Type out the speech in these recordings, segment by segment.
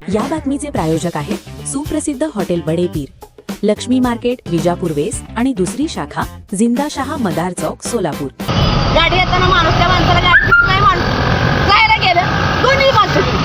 या बातमीचे प्रायोजक आहेत सुप्रसिद्ध hotel Badepeer, Lakshmi market, Vijapur west आणि दुसरी शाखा जिंदाशहा मदार चौक, सोलापूर। गाडी येताना माणूस त्या माणसाला गाडी नाही माणूस जायला गेलं दोन्ही माणसं।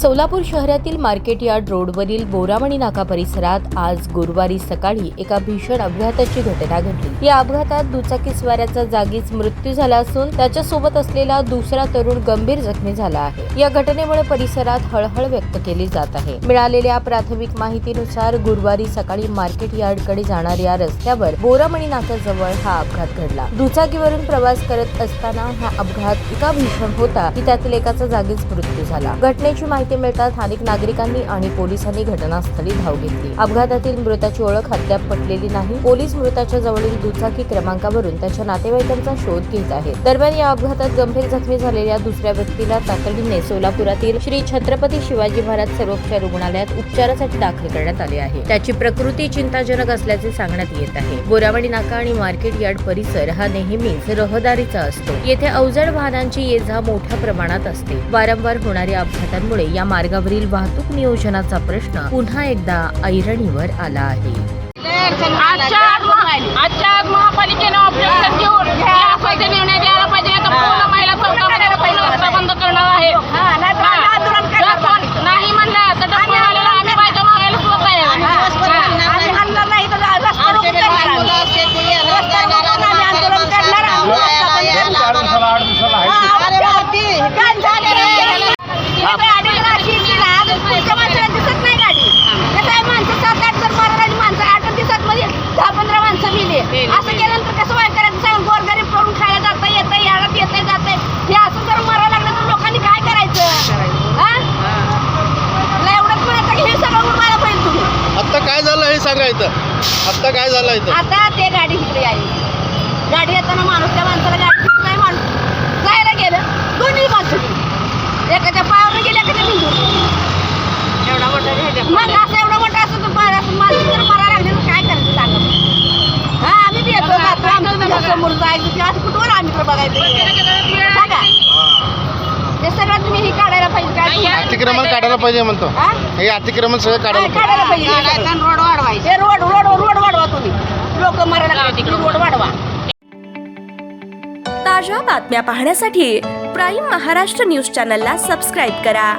सोलापूर शहरातील मार्केट यार्ड रोडवरील बोरामणी नाका परिसरात आज गुरुवारी सकाळी एका भीषण अपघाताची घटना घडली। या अपघातात दुचाकीस्वाराचा जागीच मृत्यू झाला असून त्याच्यासोबत असलेला दुसरा तरुण गंभीर जखमी झाला आहे। या घटनेमुळे परिसरात हळहळ व्यक्त केली जात आहे। मिळालेल्या प्राथमिक माहितीनुसार गुरुवारी सकाळी मार्केट यार्डकडे जाणाऱ्या रस्त्यावर बोरामणी नाक्याजवळ हा अपघात घडला। दुचाकीवरून प्रवास करत असताना हा अपघात इतका भीषण होता की त्यातील एकाचा जागीच मृत्यू झाला। घटनेची माहिती मिळताच स्थानिक नागरिकांनी आणि पोलिसांनी घटनास्थळी धाव घेतली। अपघातातील मृताची ओळख अद्याप पटलेली नाही। पोलीस मृताच्या जवळील दुचाकी क्रमांकावरून त्याच्या नातेवाईकांचा शोध घेत आहेत। दरम्यान या अपघातात गंभीर जखमी झालेल्या दुसऱ्या व्यक्तीला तातडीने सोलापुरातील श्री छत्रपती शिवाजी महाराज सर्वोपचार रुग्णालयात उपचारासाठी दाखल करण्यात आले आहे। त्याची प्रकृती चिंताजनक असल्याचे सांगण्यात येत आहे। बोरामणी नाका आणि मार्केट यार्ड परिसर हा नेहमीच रहदारीचा असतो। येथे अवजड वाहनांची ये-जा मोठ्या प्रमाणात असते। वारंवार होणाऱ्या अपघातांमुळे या मार्गावरील वाहतूक नियोजनाचा प्रश्न पुन्हा एकदा ऐरणीवर आला आहे। आजच्या महापालिकेने ऑब्जेक्शन घेऊन निर्णय द्यायला पाहिजे। महिला बंद करणार आहे। नाही म्हणलं तर आम्ही बायका मागायला सुद्धा असं केल्यानंतर कसं वाय करायचं सांग। गोरगरीब करून खायला जाता येतं, याडात येते जाते, हे असं जर मरायला लागलं तर लोकांनी काय करायचं? एवढंच म्हणायचं की हे सगळं उडवायला पाहिजे तुम्ही। आता काय झालं हे सांगायचं। आता काय झालं इथं? आता ते गाडी इकडे आली, गाडी येताना माणूस त्या माणसाला गाडी नाही माणूस जायला गेलं दोन्ही माणसं एकाच्या पायावर गेले एकाच्या बिंदू एवढा मोठा मग असं एवढा मोठा असं तर माणूस जर मरायला लागले तर काय करायचं सांगा। आम्ही बी येतो जातो, आमचं समोर जायचं असं कुठवर आम्ही तर बघायचं सांगा। हे सगळं तुम्ही हे काढायला पाहिजे। काय अतिक्रमण काढायला पाहिजे म्हणतो, हे अतिक्रमण सगळं काढायला पाहिजे। रोड वाढवायचे, रोड वाढवा तुम्ही, लोक मरायला लागले रोड वाढवा। ताज्या बातम्या पाहण्यासाठी प्राईम महाराष्ट्र न्यूज चॅनलला सबस्क्राईब करा।